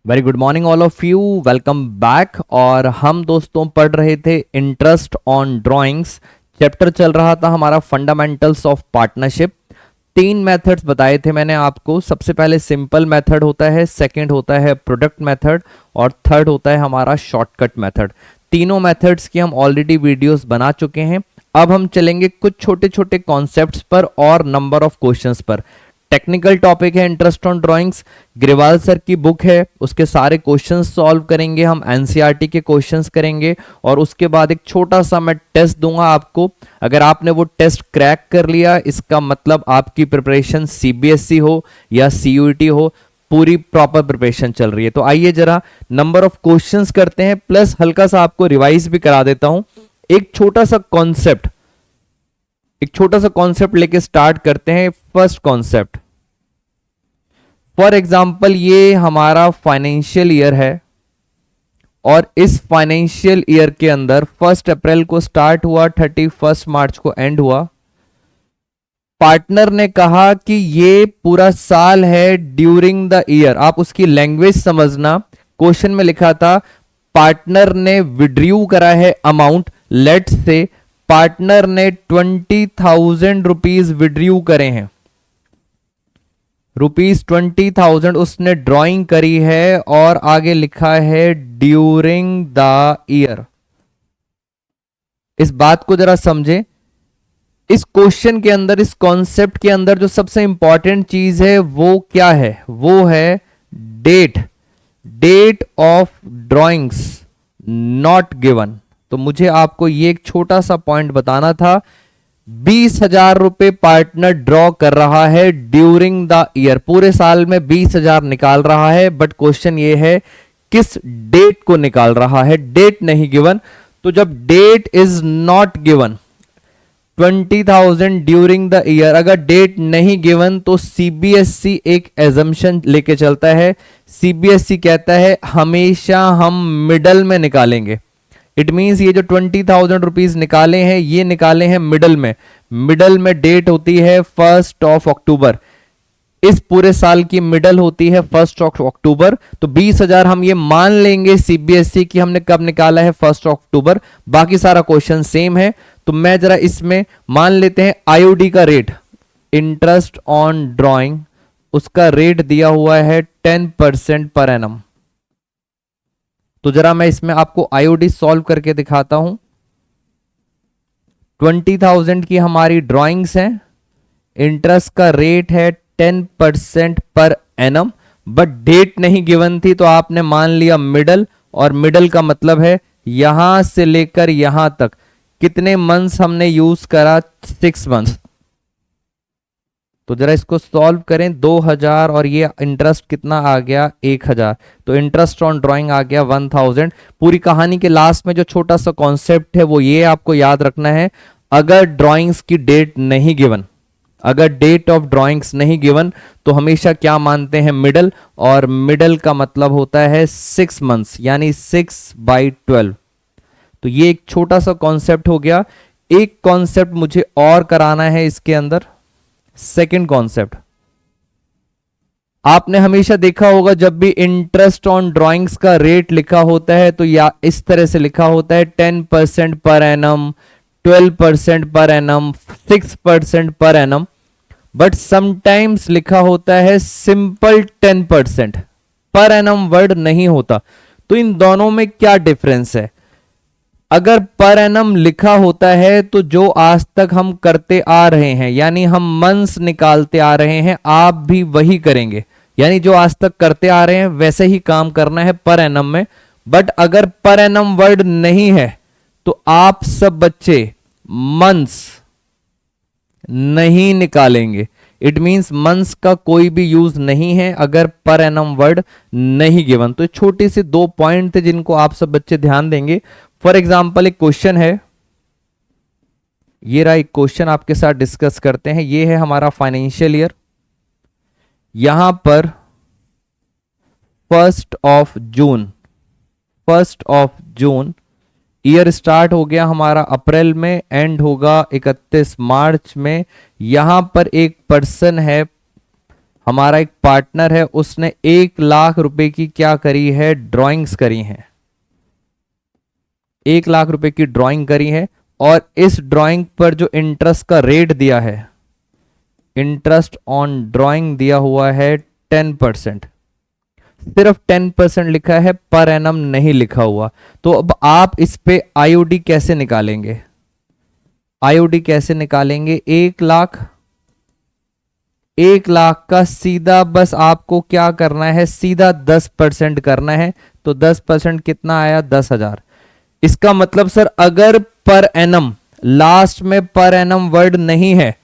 Very good morning all of you, welcome back. और हम दोस्तों पढ़ रहे थे इंटरेस्ट ऑन ड्राइंग्स। चैप्टर चल रहा था हमारा फंडामेंटल्स ऑफ पार्टनरशिप। तीन मेथड्स बताए थे मैंने आपको। सबसे पहले सिंपल मेथड होता है, सेकंड होता है प्रोडक्ट मेथड, और थर्ड होता है हमारा शॉर्टकट मेथड। तीनों मेथड्स की हम ऑलरेडी वीडियोस बना चुके हैं। अब हम चलेंगे कुछ छोटे छोटे कॉन्सेप्ट्स पर और नंबर ऑफ क्वेश्चंस पर। टेक्निकल टॉपिक है interest on drawings, Grewal sir की बुक है, उसके सारे क्वेश्चंस सॉल्व करेंगे हम, एनसीईआरटी के क्वेश्चंस करेंगे और उसके बाद एक छोटा सा मैं टेस्ट दूंगा आपको। अगर आपने वो टेस्ट क्रैक कर लिया, इसका मतलब आपकी प्रिपरेशन सीबीएसई हो या सीयूईटी हो, पूरी प्रॉपर प्रिपरेशन चल रही है। तो आइए जरा नंबर ऑफ क्वेश्चंस करते हैं, प्लस हल्का सा आपको रिवाइज भी करा देता हूं। एक छोटा सा कॉन्सेप्ट लेके स्टार्ट करते हैं। फर्स्ट कॉन्सेप्ट, फॉर एग्जाम्पल ये हमारा फाइनेंशियल ईयर है और इस फाइनेंशियल ईयर के अंदर 1 अप्रैल को स्टार्ट हुआ, 31 मार्च को एंड हुआ। पार्टनर ने कहा कि ये पूरा साल है ड्यूरिंग द ईयर। आप उसकी लैंग्वेज समझना। क्वेश्चन में लिखा था पार्टनर ने विड्रू करा है अमाउंट, लेट्स से पार्टनर ने 20,000 रुपीज विड्रू करे हैं, ₹20,000 उसने ड्राइंग करी है और आगे लिखा है ड्यूरिंग द ईयर। इस बात को जरा समझे। इस क्वेश्चन के अंदर, इस कॉन्सेप्ट के अंदर जो सबसे इंपॉर्टेंट चीज है वो क्या है? वो है date of drawings not given. तो मुझे आपको ये एक छोटा सा पॉइंट बताना था। 20,000 रुपए पार्टनर ड्रॉ कर रहा है ड्यूरिंग द ईयर, पूरे साल में 20,000 निकाल रहा है, बट क्वेश्चन ये है किस डेट को निकाल रहा है? डेट नहीं गिवन। तो जब date is not given, 20,000 during the year, अगर डेट नहीं गिवन तो सीबीएसई एक एजम्पशन लेके चलता है। सीबीएसई कहता है हमेशा हम मिडल में निकालेंगे। इट मींस ये जो 20,000 रुपीज निकाले हैं, ये निकाले हैं मिडल में। मिडल में डेट होती है 1 अक्टूबर। इस पूरे साल की मिडल होती है 1 अक्टूबर। तो 20,000 हम ये मान लेंगे सीबीएसई की हमने कब निकाला है, 1 अक्टूबर। बाकी सारा क्वेश्चन सेम है। तो मैं जरा इसमें मान लेते हैं आईओडी का रेट, इंटरेस्ट ऑन ड्राइंग, उसका रेट दिया हुआ है 10% पर एनम। तो जरा मैं इसमें आपको आईओडी सॉल्व करके दिखाता हूं। 20,000 की हमारी ड्राइंग्स हैं, इंटरेस्ट का रेट है 10% पर एनम, बट डेट नहीं गिवन थी तो आपने मान लिया मिडल, और मिडल का मतलब है यहां से लेकर यहां तक कितने मंथ्स हमने यूज करा? 6 मंथ्स। तो जरा इसको सॉल्व करें। 2,000 और ये इंटरेस्ट कितना आ गया? 1,000। तो इंटरेस्ट ऑन ड्राइंग आ गया 1,000। पूरी कहानी के लास्ट में जो छोटा सा कॉन्सेप्ट है वो ये आपको याद रखना है। अगर ड्राइंग्स की डेट नहीं गिवन, अगर डेट ऑफ ड्राइंग्स नहीं गिवन तो हमेशा क्या मानते हैं? मिडल, और मिडल का मतलब होता है 6 मंथ्स, यानी 6/12। तो ये एक छोटा सा कॉन्सेप्ट हो गया। एक कॉन्सेप्ट मुझे और कराना है इसके अंदर। सेकंड कॉन्सेप्ट, आपने हमेशा देखा होगा जब भी इंटरेस्ट ऑन ड्राइंग्स का रेट लिखा होता है तो या इस तरह से लिखा होता है 10% per annum, 12% per annum, 6% per annum, but sometimes लिखा होता है सिंपल 10%। पर एनम वर्ड नहीं होता। तो इन दोनों में क्या डिफरेंस है? अगर पर एनम लिखा होता है तो जो आज तक हम करते आ रहे हैं, यानी हम मंथ्स निकालते आ रहे हैं, आप भी वही करेंगे, यानी जो आज तक करते आ रहे हैं वैसे ही काम करना है पर एनम में। बट अगर पर एनम वर्ड नहीं है तो आप सब बच्चे मंथ्स नहीं निकालेंगे। इट मींस मंथ्स का कोई भी यूज नहीं है अगर पर एनम वर्ड नहीं गिवन। तो छोटे से 2 पॉइंट थे जिनको आप सब बच्चे ध्यान देंगे। फॉर एग्जाम्पल एक क्वेश्चन है, ये रहा एक क्वेश्चन आपके साथ डिस्कस करते हैं। ये है हमारा फाइनेंशियल ईयर। यहां पर 1 जून ईयर स्टार्ट हो गया हमारा अप्रैल में, एंड होगा 31 मार्च में। यहां पर एक पर्सन है हमारा एक पार्टनर है, उसने 1 लाख रुपए की क्या करी है, ड्राइंग्स करी हैं। 1 लाख रुपए की ड्राइंग करी है और इस ड्राइंग पर जो इंटरेस्ट का रेट दिया है, इंटरेस्ट ऑन ड्राइंग दिया हुआ है 10%। सिर्फ 10% लिखा है, पर एनम नहीं लिखा हुआ। तो अब आप इस पे आईओडी कैसे निकालेंगे? आईओडी कैसे निकालेंगे? 1 लाख का सीधा बस आपको क्या करना है, सीधा 10% करना है। तो 10% कितना आया, 10,000। इसका मतलब सर अगर पर एनम, लास्ट में पर एनम वर्ड नहीं है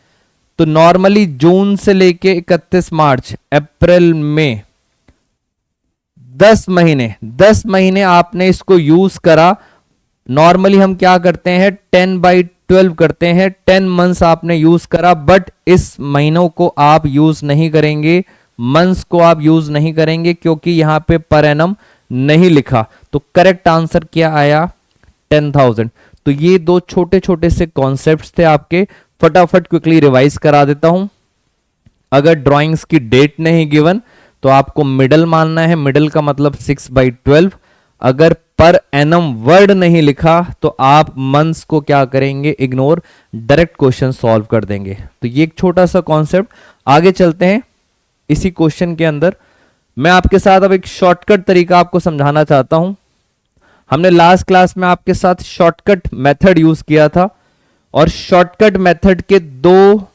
तो नॉर्मली जून से लेके 31 मार्च, अप्रैल, मई, 10 महीने आपने इसको यूज करा। नॉर्मली हम क्या करते हैं, 10/12 करते हैं। 10 मंथ्स आपने यूज करा, बट इस महीनों को आप यूज नहीं करेंगे, मंथ्स को आप यूज नहीं करेंगे, क्योंकि यहां पे पर एनम नहीं लिखा। तो करेक्ट आंसर क्या आया, 10,000। तो ये दो छोटे छोटे से कॉन्सेप्ट्स थे आपके, फटाफट क्विकली रिवाइज करा देता हूं। अगर ड्राइंग्स की डेट नहीं गिवन तो आपको मिडल मानना है, मिडल का मतलब 6/12। अगर पर एनम वर्ड नहीं लिखा तो आप मंथ्स को क्या करेंगे, इग्नोर, डायरेक्ट क्वेश्चन सॉल्व कर देंगे। तो ये एक छोटा सा कॉन्सेप्ट। आगे चलते हैं। इसी क्वेश्चन के अंदर मैं आपके साथ अब एक शॉर्टकट तरीका आपको समझाना चाहता हूं। हमने लास्ट क्लास में आपके साथ शॉर्टकट मेथड यूज किया था और शॉर्टकट मेथड के दो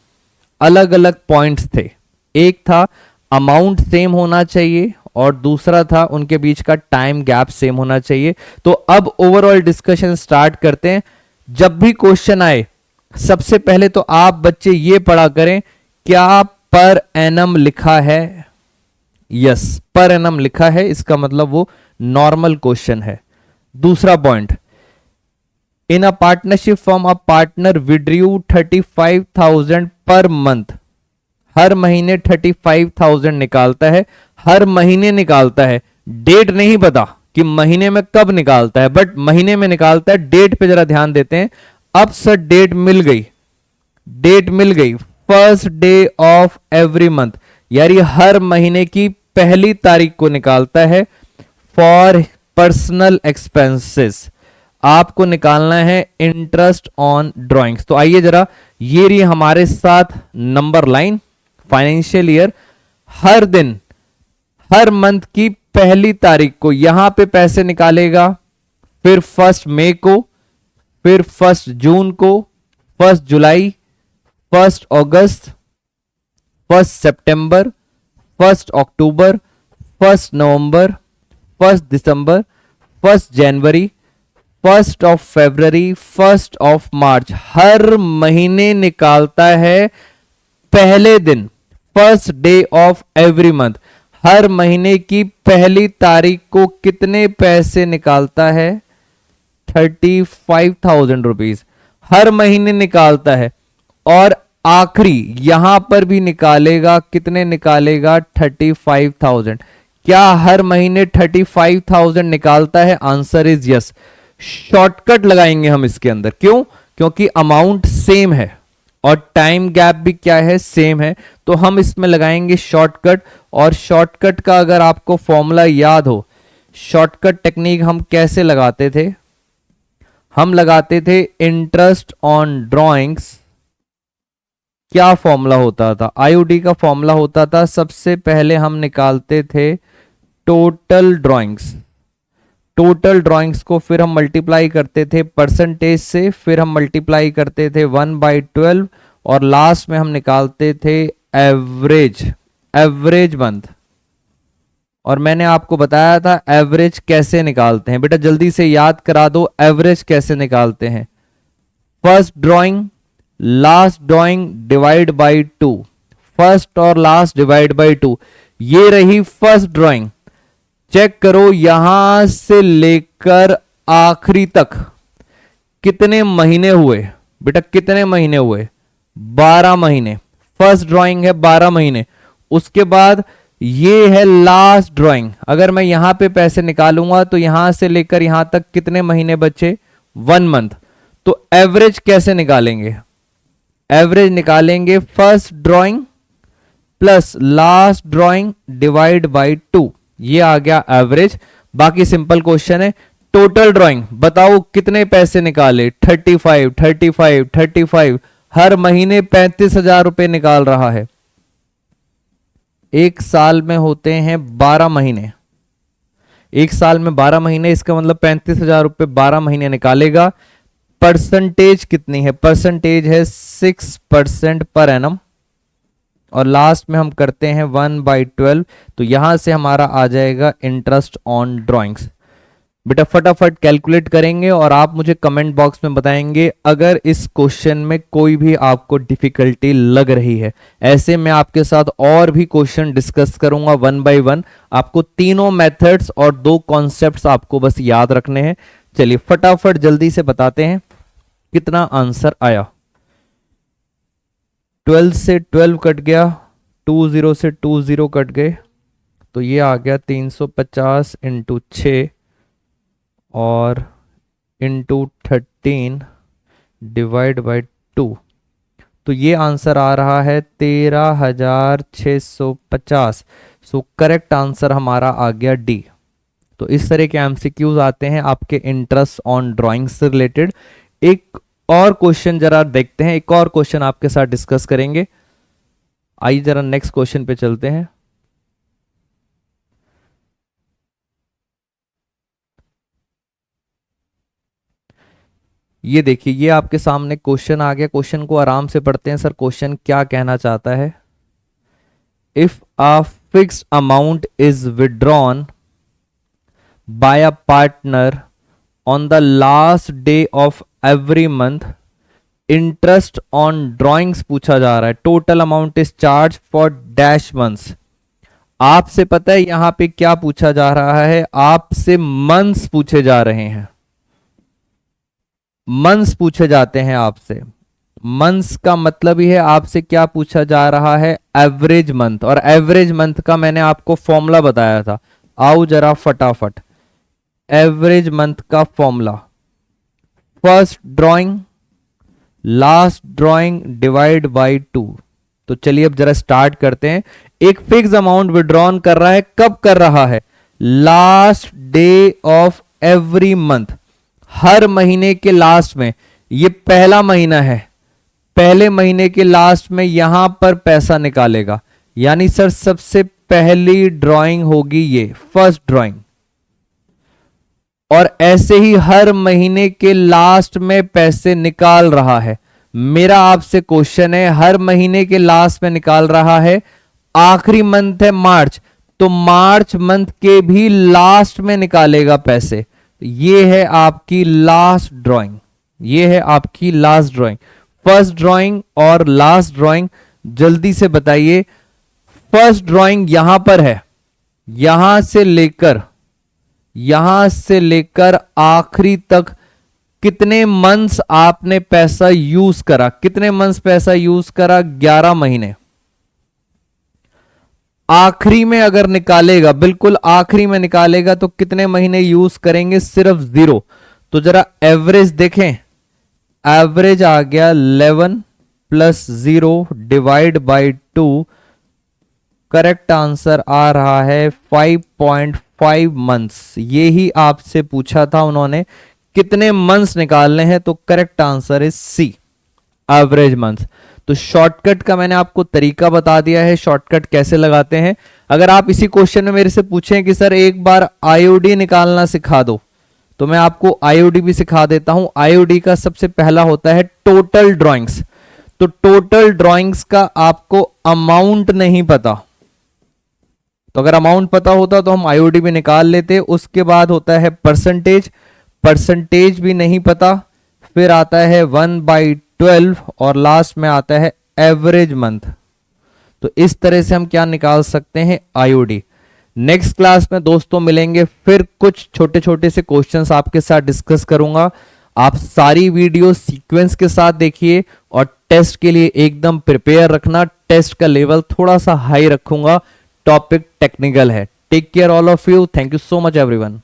अलग अलग पॉइंट्स थे। एक था अमाउंट सेम होना चाहिए और दूसरा था उनके बीच का टाइम गैप सेम होना चाहिए। तो अब ओवरऑल डिस्कशन स्टार्ट करते हैं। जब भी क्वेश्चन आए सबसे पहले तो आप बच्चे ये पढ़ा करें, क्या पर एनम लिखा है? यस, पर एनम लिखा है, इसका मतलब वो नॉर्मल क्वेश्चन है। दूसरा point, in a partnership form a partner withdrew 35,000 per month. हर महीने 35,000 निकालता है, हर महीने निकालता है। डेट नहीं पता कि महीने में कब निकालता है, बट महीने में निकालता है। डेट पे जरा ध्यान देते हैं। अब सर डेट मिल गई, डेट मिल गई, first day of every month, यार ये हर महीने की पहली तारीख को निकालता है। फॉर पर्सनल एक्सपेंसेस आपको निकालना है इंटरेस्ट ऑन ड्राइंग्स। तो आइए जरा, ये रही हमारे साथ नंबर लाइन। फाइनेंशियल ईयर, हर दिन, हर मंथ की पहली तारीख को यहां पे पैसे निकालेगा, फिर 1 मई को, फिर 1 जून को, 1 जुलाई, 1 अगस्त, 1 सितंबर, 1 अक्टूबर, 1 नवंबर, 1 दिसंबर, 1 जनवरी, 1 ऑफ फरवरी, 1 ऑफ मार्च। हर महीने निकालता है पहले दिन, first day of every month. हर महीने की पहली तारीख को कितने पैसे निकालता है? 35,000 रुपीज हर महीने निकालता है। और आखिरी यहां पर भी निकालेगा, कितने निकालेगा? 35,000। क्या हर महीने 35,000 निकालता है? Answer is yes. शॉर्टकट लगाएंगे हम इसके अंदर, क्यों? क्योंकि अमाउंट सेम है और टाइम गैप भी क्या है, सेम है। तो हम इसमें लगाएंगे शॉर्टकट। और शॉर्टकट का अगर आपको फॉर्मूला याद हो, शॉर्टकट टेक्निक हम कैसे लगाते थे? हम लगाते थे इंटरेस्ट ऑन ड्राइंग्स। क्या फॉर्मूला होता था? आईओडी का फॉर्मूला होता था, सबसे पहले हम निकालते थे टोटल ड्राइंग्स। टोटल ड्राइंग्स को फिर हम मल्टीप्लाई करते थे परसेंटेज से, फिर हम मल्टीप्लाई करते थे 1/12 और लास्ट में हम निकालते थे एवरेज मंथ। और मैंने आपको बताया था एवरेज कैसे निकालते हैं। बेटा जल्दी से याद करा दो, एवरेज कैसे निकालते हैं। First drawing last drawing divide by 2, first और लास्ट डिवाइड बाई 2। ये रही फर्स्ट ड्राइंग। चेक करो यहां से लेकर आखिरी तक कितने महीने हुए। बेटा कितने महीने हुए? 12 महीने। फर्स्ट ड्राइंग है 12 महीने। उसके बाद ये है लास्ट ड्राइंग। अगर मैं यहां पे पैसे निकालूंगा तो यहां से लेकर यहां तक कितने महीने बचे? 1 मंथ। तो एवरेज कैसे निकालेंगे? एवरेज निकालेंगे first drawing plus last drawing divide by 2, ये आ गया एवरेज। बाकी सिंपल क्वेश्चन है। टोटल ड्राइंग बताओ कितने पैसे निकाले, 35 35 35, हर महीने 35,000 रुपए निकाल रहा है। एक साल में होते हैं 12 महीने, एक साल में 12 महीने, इसका मतलब 35,000 रुपए 12 महीने निकालेगा। परसेंटेज कितनी है, परसेंटेज है 6% पर एनम, और लास्ट में हम करते हैं 1/12, तो यहां से हमारा आ जाएगा इंटरेस्ट ऑन ड्राइंग्स। बेटा फटाफट कैलकुलेट करेंगे और आप मुझे कमेंट बॉक्स में बताएंगे अगर इस क्वेश्चन में कोई भी आपको डिफिकल्टी लग रही है। ऐसे मैं आपके साथ और भी क्वेश्चन डिस्कस करूंगा 1 बाय 1। आपको तीनों मेथड्स और 2 कॉन्सेप्ट्स आपको बस याद रखने हैं। चलिए फटाफट जल्दी से बताते हैं कितना आंसर आया। 12 से 12 कट गया, 20 से 20 कट गए, तो ये आ गया 350 इंटू 6 और इंटू 13 डिवाइड बाई 2, तो ये आंसर आ रहा है 13,650। सो करेक्ट आंसर हमारा आ गया डी। तो इस तरह के एमसीक्यूज आते हैं आपके इंटरेस्ट ऑन ड्राइंग से रिलेटेड। एक और क्वेश्चन जरा देखते हैं, एक और क्वेश्चन आपके साथ डिस्कस करेंगे। आइए जरा नेक्स्ट क्वेश्चन पे चलते हैं। ये देखिए, ये आपके सामने क्वेश्चन आ गया। क्वेश्चन को आराम से पढ़ते हैं। सर क्वेश्चन क्या कहना चाहता है? If a fixed amount is withdrawn bye a partner on the last day of every month, interest on drawings पूछा जा रहा है। Total amount is charge for dash months. आपसे पता है यहां पे क्या पूछा जा रहा है? आपसे मंथ्स पूछे जा रहे हैं, मंथ्स पूछे जाते हैं आपसे। मंथ्स का मतलब ही है आपसे क्या पूछा जा रहा है? Average month. और एवरेज मंथ का मैंने आपको फॉर्मूला बताया था। आओ जरा फटाफट, एवरेज मंथ का formula, first drawing last drawing divide by 2। तो चलिए अब जरा स्टार्ट करते हैं। एक फिक्स अमाउंट विड्रॉन कर रहा है, कब कर रहा है? Last day of every month, हर महीने के लास्ट में। ये पहला महीना है, पहले महीने के लास्ट में यहां पर पैसा निकालेगा। यानी सर सबसे पहली ड्राइंग होगी ये फर्स्ट ड्राइंग, और ऐसे ही हर महीने के लास्ट में पैसे निकाल रहा है। मेरा आपसे क्वेश्चन है, हर महीने के लास्ट में निकाल रहा है, आखिरी मंथ है मार्च, तो मार्च मंथ के भी लास्ट में निकालेगा पैसे। ये है आपकी लास्ट ड्राइंग, ये है आपकी लास्ट ड्राइंग। फर्स्ट ड्राइंग और लास्ट ड्राइंग जल्दी से बताइए। फर्स्ट ड्राइंग यहां पर है, यहां से लेकर आखिरी तक कितने मंथ्स आपने पैसा यूज करा? कितने मंथ्स पैसा यूज करा? 11 महीने। आखिरी में अगर निकालेगा, बिल्कुल आखिरी में निकालेगा, तो कितने महीने यूज करेंगे? सिर्फ 0। तो जरा एवरेज देखें, एवरेज आ गया 11 plus 0 divide by 2। Correct answer आ रहा है 5.5 मंथ्स। ये ही आपसे पूछा था उन्होंने, कितने मंथ्स निकालने हैं, तो correct answer is c, average months. तो शॉर्टकट का मैंने आपको तरीका बता दिया है, शॉर्टकट कैसे लगाते हैं। अगर आप इसी क्वेश्चन में मेरे से पूछें कि सर एक बार आईओडी निकालना सिखा दो, तो मैं आपको आईओडी भी सिखा देता हूं। आईओडी का सबसे पहला होता है टोटल ड्राइंग्स। तो टोटल ड्राइंग्स का आपको अमाउंट नहीं पता, तो अगर अमाउंट पता होता तो हम आईओडी भी निकाल लेते। उसके बाद होता है परसेंटेज, परसेंटेज भी नहीं पता। फिर आता है 1/12 और लास्ट में आता है एवरेज मंथ। तो इस तरह से हम क्या निकाल सकते हैं? आईओडी। नेक्स्ट क्लास में दोस्तों मिलेंगे, फिर कुछ छोटे छोटे से क्वेश्चंस आपके साथ डिस्कस करूंगा। आप सारी वीडियो सीक्वेंस के साथ देखिए और टेस्ट के लिए एकदम प्रिपेयर रखना। टेस्ट का लेवल थोड़ा सा हाई रखूंगा, टॉपिक टेक्निकल है। Take care all of you, thank you so much everyone.